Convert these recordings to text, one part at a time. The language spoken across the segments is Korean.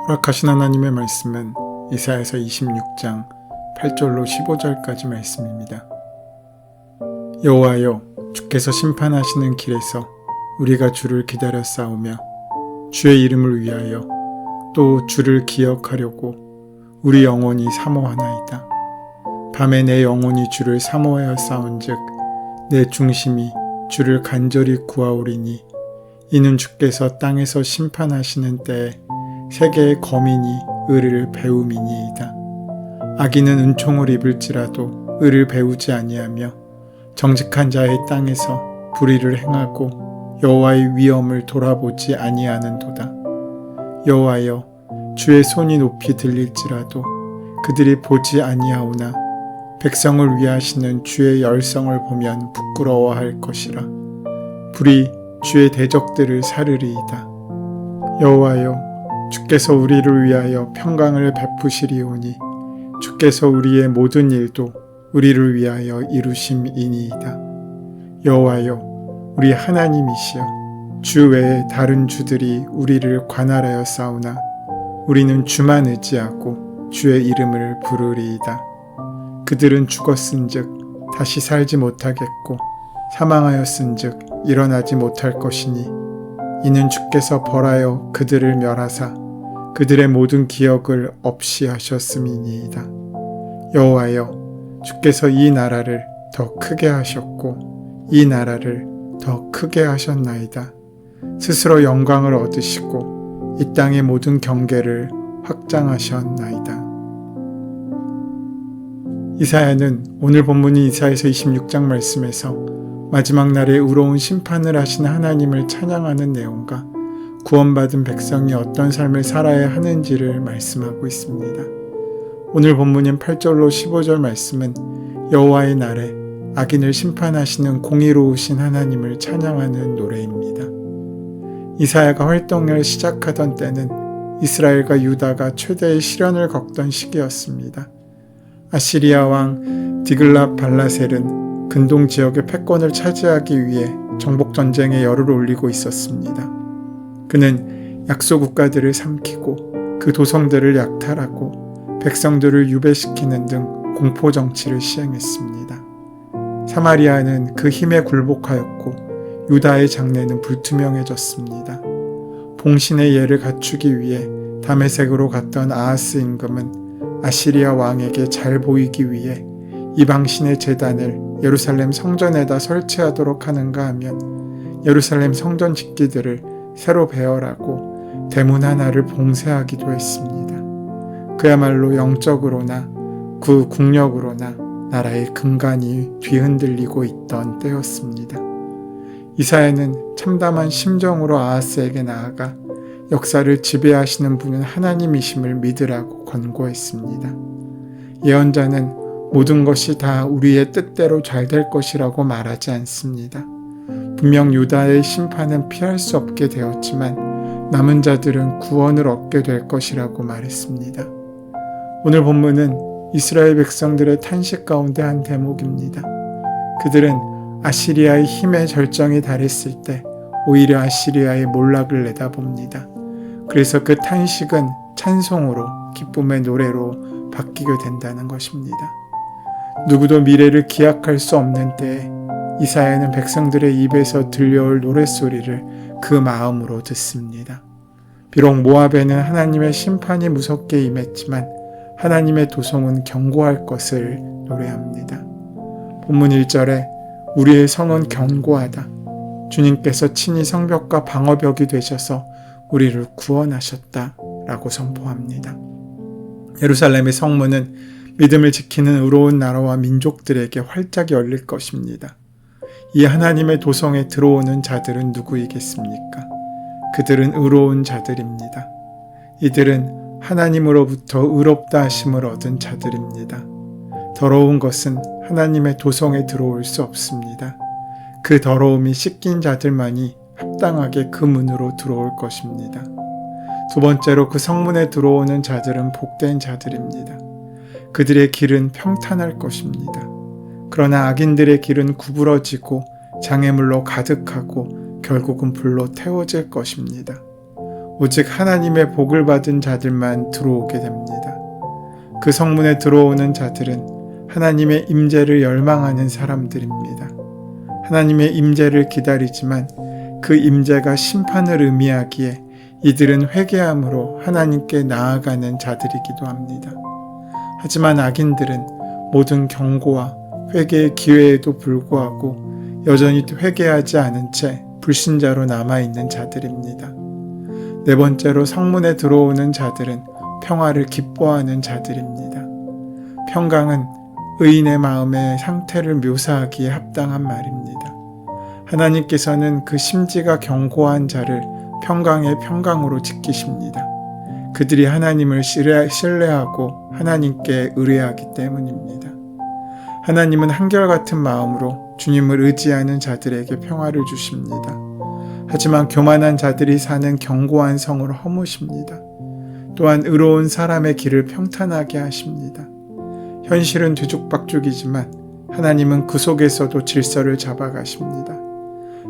허락하신 하나님의 말씀은 이사야서 26장 8절로 15절까지 말씀입니다. 여호와여, 주께서 심판하시는 길에서 우리가 주를 기다려 싸우며 주의 이름을 위하여 또 주를 기억하려고 우리 영혼이 사모하나이다. 밤에 내 영혼이 주를 사모하여 싸운즉 내 중심이 주를 간절히 구하오리니 이는 주께서 땅에서 심판하시는 때에 세계의 거민이 의를 배움이니이다. 악인은 은총을 입을지라도 의를 배우지 아니하며 정직한 자의 땅에서 불의를 행하고 여호와의 위엄을 돌아보지 아니하는도다. 여호와여, 주의 손이 높이 들릴지라도 그들이 보지 아니하오나 백성을 위하시는 주의 열성을 보면 부끄러워할 것이라. 불이 주의 대적들을 사르리이다. 여호와여, 주께서 우리를 위하여 평강을 베푸시리오니 주께서 우리의 모든 일도 우리를 위하여 이루심이니이다. 여호와여, 우리 하나님이시여, 주 외에 다른 주들이 우리를 관할하여 싸우나 우리는 주만 의지하고 주의 이름을 부르리이다. 그들은 죽었은즉 다시 살지 못하겠고 사망하였은즉 일어나지 못할 것이니 이는 주께서 벌하여 그들을 멸하사 그들의 모든 기억을 없이 하셨음이니이다. 여호와여, 주께서 이 나라를 더 크게 하셨고 이 나라를 더 크게 하셨나이다. 스스로 영광을 얻으시고 이 땅의 모든 경계를 확장하셨나이다. 이사야는 오늘 본문인 이사야서 26장 말씀에서 마지막 날에 의로운 심판을 하신 하나님을 찬양하는 내용과 구원받은 백성이 어떤 삶을 살아야 하는지를 말씀하고 있습니다. 오늘 본문인 8절로 15절 말씀은 여호와의 날에 악인을 심판하시는 공의로우신 하나님을 찬양하는 노래입니다. 이사야가 활동을 시작하던 때는 이스라엘과 유다가 최대의 시련을 겪던 시기였습니다. 아시리아 왕 디글랏 발라셀은 근동 지역의 패권을 차지하기 위해 정복전쟁에 열을 올리고 있었습니다. 그는 약소 국가들을 삼키고 그 도성들을 약탈하고 백성들을 유배시키는 등 공포 정치를 시행했습니다. 사마리아는 그 힘에 굴복하였고 유다의 장래는 불투명해졌습니다. 봉신의 예를 갖추기 위해 다메섹으로 갔던 아하스 임금은 아시리아 왕에게 잘 보이기 위해 이방신의 제단을 예루살렘 성전에다 설치하도록 하는가 하면 예루살렘 성전 집기들을 새로 배열하고 대문 하나를 봉쇄하기도 했습니다. 그야말로 영적으로나 그 국력으로나 나라의 근간이 뒤흔들리고 있던 때였습니다. 이사야는 참담한 심정으로 아하스에게 나아가 역사를 지배하시는 분은 하나님이심을 믿으라고 권고했습니다. 예언자는 모든 것이 다 우리의 뜻대로 잘 될 것이라고 말하지 않습니다. 분명 유다의 심판은 피할 수 없게 되었지만 남은 자들은 구원을 얻게 될 것이라고 말했습니다. 오늘 본문은 이스라엘 백성들의 탄식 가운데 한 대목입니다. 그들은 아시리아의 힘의 절정에 달했을 때 오히려 아시리아의 몰락을 내다봅니다. 그래서 그 탄식은 찬송으로 기쁨의 노래로 바뀌게 된다는 것입니다. 누구도 미래를 기약할 수 없는 때에 이사야는 백성들의 입에서 들려올 노랫소리를 그 마음으로 듣습니다. 비록 모압에는 하나님의 심판이 무섭게 임했지만 하나님의 도성은 견고할 것을 노래합니다. 본문 1절에 우리의 성은 견고하다. 주님께서 친히 성벽과 방어벽이 되셔서 우리를 구원하셨다 라고 선포합니다. 예루살렘의 성문은 믿음을 지키는 의로운 나라와 민족들에게 활짝 열릴 것입니다. 이 하나님의 도성에 들어오는 자들은 누구이겠습니까? 그들은 의로운 자들입니다. 이들은 하나님으로부터 의롭다 하심을 얻은 자들입니다. 더러운 것은 하나님의 도성에 들어올 수 없습니다. 그 더러움이 씻긴 자들만이 합당하게 그 문으로 들어올 것입니다. 두 번째로 그 성문에 들어오는 자들은 복된 자들입니다. 그들의 길은 평탄할 것입니다. 그러나 악인들의 길은 구부러지고 장애물로 가득하고 결국은 불로 태워질 것입니다. 오직 하나님의 복을 받은 자들만 들어오게 됩니다. 그 성문에 들어오는 자들은 하나님의 임재를 열망하는 사람들입니다. 하나님의 임재를 기다리지만 그 임재가 심판을 의미하기에 이들은 회개함으로 하나님께 나아가는 자들이기도 합니다. 하지만 악인들은 모든 경고와 회개의 기회에도 불구하고 여전히 회개하지 않은 채 불신자로 남아있는 자들입니다. 네 번째로 성문에 들어오는 자들은 평화를 기뻐하는 자들입니다. 평강은 의인의 마음의 상태를 묘사하기에 합당한 말입니다. 하나님께서는 그 심지가 견고한 자를 평강의 평강으로 지키십니다. 그들이 하나님을 신뢰하고 하나님께 의뢰하기 때문입니다. 하나님은 한결같은 마음으로 주님을 의지하는 자들에게 평화를 주십니다. 하지만 교만한 자들이 사는 견고한 성을 허무십니다. 또한 의로운 사람의 길을 평탄하게 하십니다. 현실은 뒤죽박죽이지만 하나님은 그 속에서도 질서를 잡아가십니다.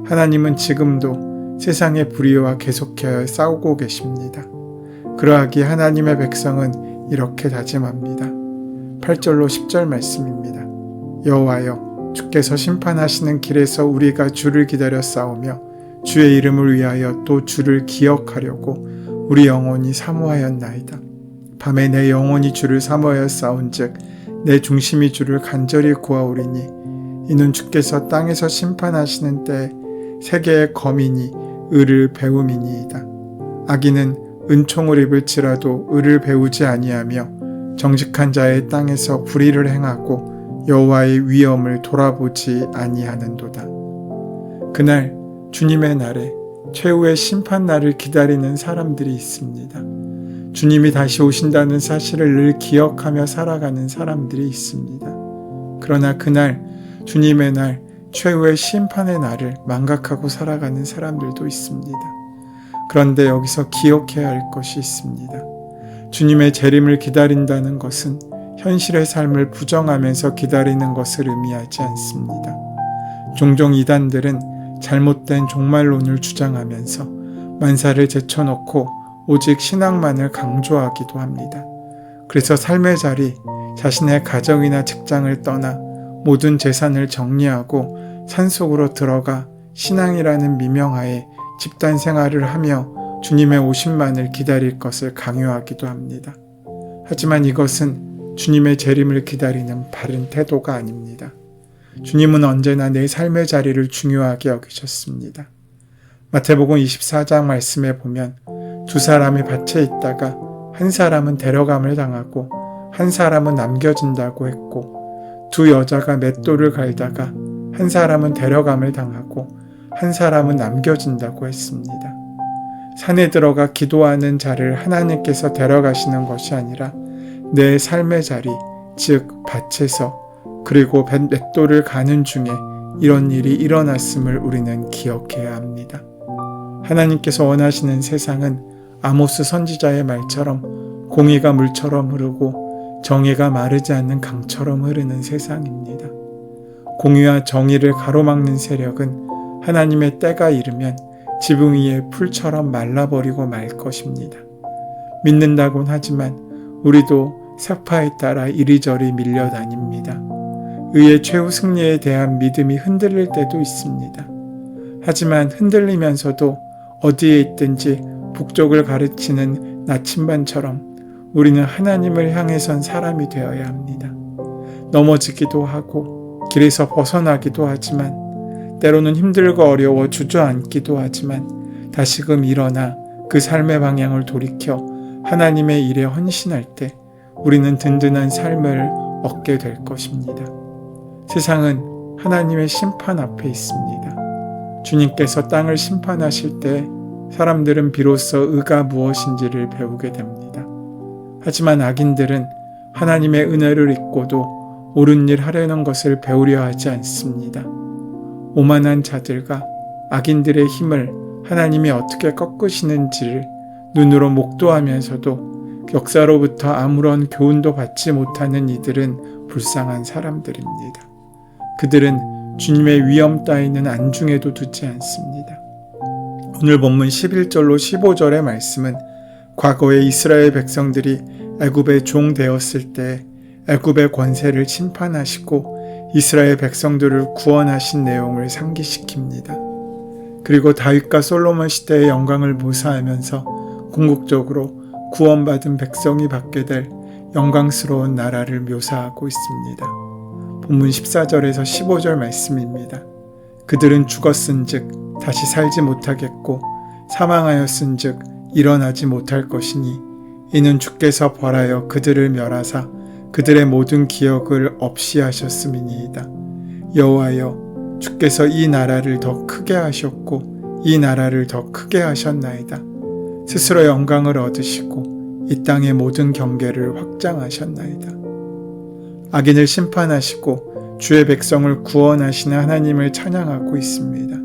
하나님은 지금도 세상의 불의와 계속하여 싸우고 계십니다. 그러하기에 하나님의 백성은 이렇게 다짐합니다. 8절로 10절 말씀입니다. 여호와여, 주께서 심판하시는 길에서 우리가 주를 기다려 싸우며 주의 이름을 위하여 또 주를 기억하려고 우리 영혼이 사모하였나이다. 밤에 내 영혼이 주를 사모하여 싸운즉 내 중심이 주를 간절히 구하오리니 이는 주께서 땅에서 심판하시는 때에 세계의 거민이 의를 배움이니이다. 악인은 은총을 입을지라도 의를 배우지 아니하며 정직한 자의 땅에서 불의를 행하고 여호와의 위엄을 돌아보지 아니하는도다. 그날 주님의 날에 최후의 심판 날을 기다리는 사람들이 있습니다. 주님이 다시 오신다는 사실을 늘 기억하며 살아가는 사람들이 있습니다. 그러나 그날 주님의 날 최후의 심판의 날을 망각하고 살아가는 사람들도 있습니다. 그런데 여기서 기억해야 할 것이 있습니다. 주님의 재림을 기다린다는 것은 현실의 삶을 부정하면서 기다리는 것을 의미하지 않습니다. 종종 이단들은 잘못된 종말론을 주장하면서 만사를 제쳐놓고 오직 신앙만을 강조하기도 합니다. 그래서 삶의 자리, 자신의 가정이나 직장을 떠나 모든 재산을 정리하고 산속으로 들어가 신앙이라는 미명하에 집단 생활을 하며 주님의 오심만을 기다릴 것을 강요하기도 합니다. 하지만 이것은 주님의 재림을 기다리는 바른 태도가 아닙니다. 주님은 언제나 내 삶의 자리를 중요하게 여기셨습니다. 마태복음 24장 말씀에 보면 두 사람이 밭에 있다가 한 사람은 데려감을 당하고 한 사람은 남겨진다고 했고 두 여자가 맷돌을 갈다가 한 사람은 데려감을 당하고 한 사람은 남겨진다고 했습니다. 산에 들어가 기도하는 자를 하나님께서 데려가시는 것이 아니라 내 삶의 자리, 즉 밭에서 그리고 맷돌을 가는 중에 이런 일이 일어났음을 우리는 기억해야 합니다. 하나님께서 원하시는 세상은 아모스 선지자의 말처럼 공의가 물처럼 흐르고 정의가 마르지 않는 강처럼 흐르는 세상입니다. 공의와 정의를 가로막는 세력은 하나님의 때가 이르면 지붕 위에 풀처럼 말라버리고 말 것입니다. 믿는다곤 하지만 우리도 세파에 따라 이리저리 밀려다닙니다. 의의 최후 승리에 대한 믿음이 흔들릴 때도 있습니다. 하지만 흔들리면서도 어디에 있든지 북쪽을 가르치는 나침반처럼 우리는 하나님을 향해 선 사람이 되어야 합니다. 넘어지기도 하고 길에서 벗어나기도 하지만 때로는 힘들고 어려워 주저앉기도 하지만 다시금 일어나 그 삶의 방향을 돌이켜 하나님의 일에 헌신할 때 우리는 든든한 삶을 얻게 될 것입니다. 세상은 하나님의 심판 앞에 있습니다. 주님께서 땅을 심판하실 때 사람들은 비로소 의가 무엇인지를 배우게 됩니다. 하지만 악인들은 하나님의 은혜를 잊고도 옳은 일 하려는 것을 배우려 하지 않습니다. 오만한 자들과 악인들의 힘을 하나님이 어떻게 꺾으시는지를 눈으로 목도하면서도 역사로부터 아무런 교훈도 받지 못하는 이들은 불쌍한 사람들입니다. 그들은 주님의 위엄 따위는 안중에도 두지 않습니다. 오늘 본문 11절로 15절의 말씀은 과거에 이스라엘 백성들이 애굽의 종 되었을 때 애굽의 권세를 심판하시고 이스라엘 백성들을 구원하신 내용을 상기시킵니다. 그리고 다윗과 솔로몬 시대의 영광을 묘사하면서 궁극적으로 구원받은 백성이 받게 될 영광스러운 나라를 묘사하고 있습니다. 본문 14절에서 15절 말씀입니다. 그들은 죽었은즉 다시 살지 못하겠고 사망하였은즉 일어나지 못할 것이니 이는 주께서 벌하여 그들을 멸하사 그들의 모든 기억을 없이 하셨음이니이다. 여호와여, 주께서 이 나라를 더 크게 하셨고 이 나라를 더 크게 하셨나이다. 스스로 영광을 얻으시고 이 땅의 모든 경계를 확장하셨나이다. 악인을 심판하시고 주의 백성을 구원하시는 하나님을 찬양하고 있습니다.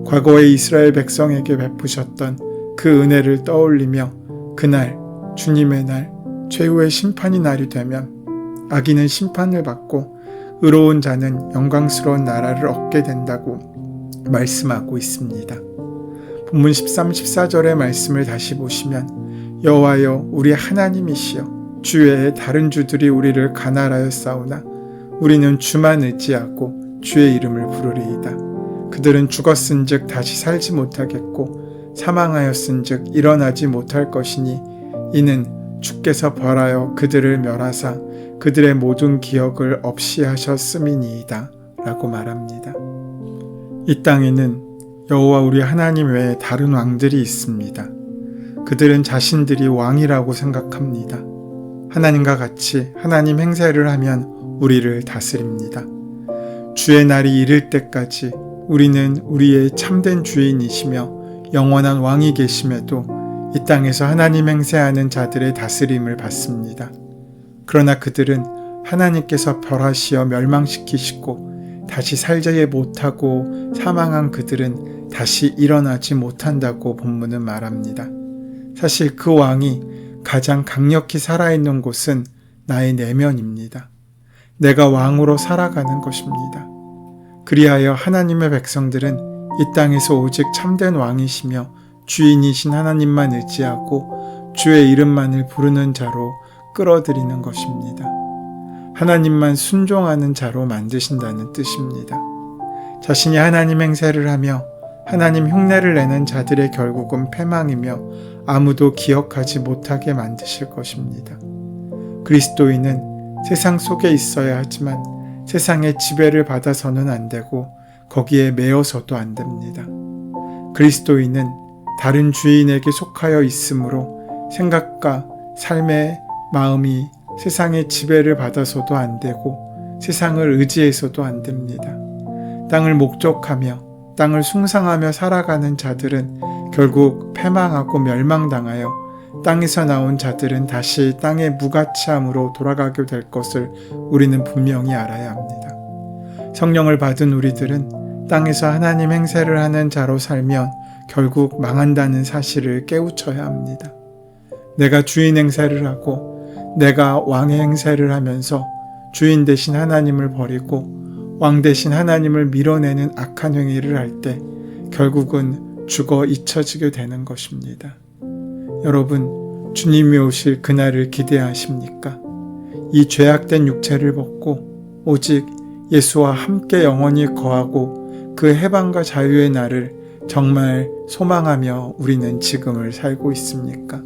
과거에 이스라엘 백성에게 베푸셨던 그 은혜를 떠올리며 그날, 주님의 날, 최후의 심판이 날이 되면 악인은 심판을 받고 의로운 자는 영광스러운 나라를 얻게 된다고 말씀하고 있습니다. 본문 13, 14절의 말씀을 다시 보시면 여호와여, 우리 하나님이시여, 주 외에 다른 주들이 우리를 가난하여 싸우나 우리는 주만 의지하고 주의 이름을 부르리이다. 그들은 죽었은즉 다시 살지 못하겠고 사망하였은즉 일어나지 못할 것이니 이는 주께서 벌하여 그들을 멸하사 그들의 모든 기억을 없이 하셨음이니이다 라고 말합니다. 이 땅에는 여호와 우리 하나님 외에 다른 왕들이 있습니다. 그들은 자신들이 왕이라고 생각합니다. 하나님과 같이 하나님 행세를 하면 우리를 다스립니다. 주의 날이 이를 때까지 우리는 우리의 참된 주인이시며 영원한 왕이 계심에도 이 땅에서 하나님 행세하는 자들의 다스림을 받습니다. 그러나 그들은 하나님께서 벌하시어 멸망시키시고 다시 살지 못하고 사망한 그들은 다시 일어나지 못한다고 본문은 말합니다. 사실 그 왕이 가장 강력히 살아있는 곳은 나의 내면입니다. 내가 왕으로 살아가는 것입니다. 그리하여 하나님의 백성들은 이 땅에서 오직 참된 왕이시며 주인이신 하나님만 의지하고 주의 이름만을 부르는 자로 끌어들이는 것입니다. 하나님만 순종하는 자로 만드신다는 뜻입니다. 자신이 하나님 행세를 하며 하나님 흉내를 내는 자들의 결국은 패망이며 아무도 기억하지 못하게 만드실 것입니다. 그리스도인은 세상 속에 있어야 하지만 세상의 지배를 받아서는 안 되고 거기에 매여서도 안 됩니다. 그리스도인은 다른 주인에게 속하여 있으므로 생각과 삶의 마음이 세상의 지배를 받아서도 안 되고 세상을 의지해서도 안 됩니다. 땅을 목적하며 땅을 숭상하며 살아가는 자들은 결국 패망하고 멸망당하여 땅에서 나온 자들은 다시 땅의 무가치함으로 돌아가게 될 것을 우리는 분명히 알아야 합니다. 성령을 받은 우리들은 땅에서 하나님 행세를 하는 자로 살면 결국 망한다는 사실을 깨우쳐야 합니다. 내가 주인 행세를 하고 내가 왕의 행세를 하면서 주인 대신 하나님을 버리고 왕 대신 하나님을 밀어내는 악한 행위를 할 때 결국은 죽어 잊혀지게 되는 것입니다. 여러분, 주님이 오실 그날을 기대하십니까? 이 죄악된 육체를 벗고 오직 예수와 함께 영원히 거하고 그 해방과 자유의 날을 정말 소망하며 우리는 지금을 살고 있습니까?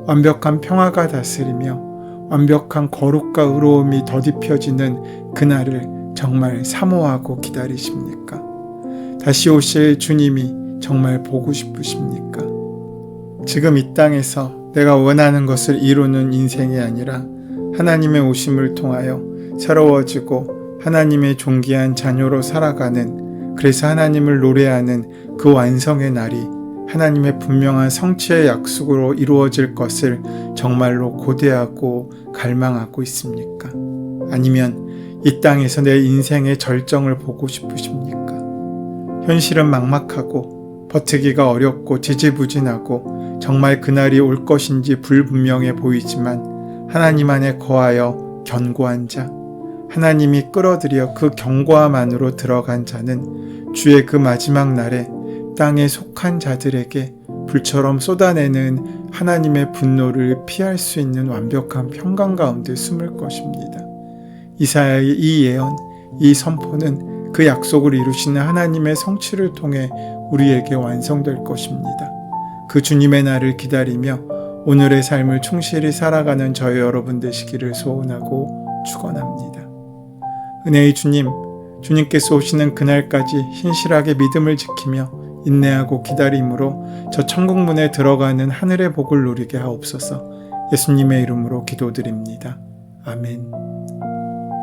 완벽한 평화가 다스리며 완벽한 거룩과 의로움이 더딥혀지는 그날을 정말 사모하고 기다리십니까? 다시 오실 주님이 정말 보고 싶으십니까? 지금 이 땅에서 내가 원하는 것을 이루는 인생이 아니라 하나님의 오심을 통하여 새로워지고 하나님의 존귀한 자녀로 살아가는, 그래서 하나님을 노래하는 그 완성의 날이 하나님의 분명한 성취의 약속으로 이루어질 것을 정말로 고대하고 갈망하고 있습니까? 아니면 이 땅에서 내 인생의 절정을 보고 싶으십니까? 현실은 막막하고 버티기가 어렵고 지지부진하고 정말 그날이 올 것인지 불분명해 보이지만 하나님 안에 거하여 견고한 자, 하나님이 끌어들여 그 견고함 안으로 들어간 자는 주의 그 마지막 날에 땅에 속한 자들에게 불처럼 쏟아내는 하나님의 분노를 피할 수 있는 완벽한 평강 가운데 숨을 것입니다. 이사야의 이 예언, 이 선포는 그 약속을 이루시는 하나님의 성취를 통해 우리에게 완성될 것입니다. 그 주님의 날을 기다리며 오늘의 삶을 충실히 살아가는 저희 여러분 되시기를 소원하고 축원합니다. 은혜의 주님, 주님께서 오시는 그날까지 신실하게 믿음을 지키며 인내하고 기다림으로 저 천국문에 들어가는 하늘의 복을 누리게 하옵소서. 예수님의 이름으로 기도드립니다. 아멘.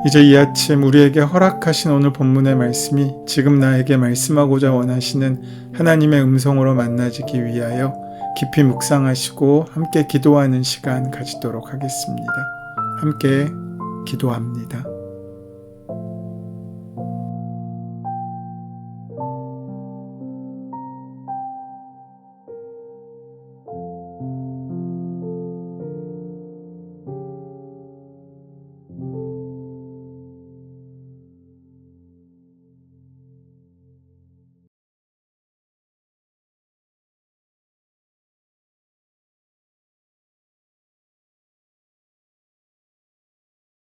이제 이 아침 우리에게 허락하신 오늘 본문의 말씀이 지금 나에게 말씀하고자 원하시는 하나님의 음성으로 만나지기 위하여 깊이 묵상하시고 함께 기도하는 시간 가지도록 하겠습니다. 함께 기도합니다.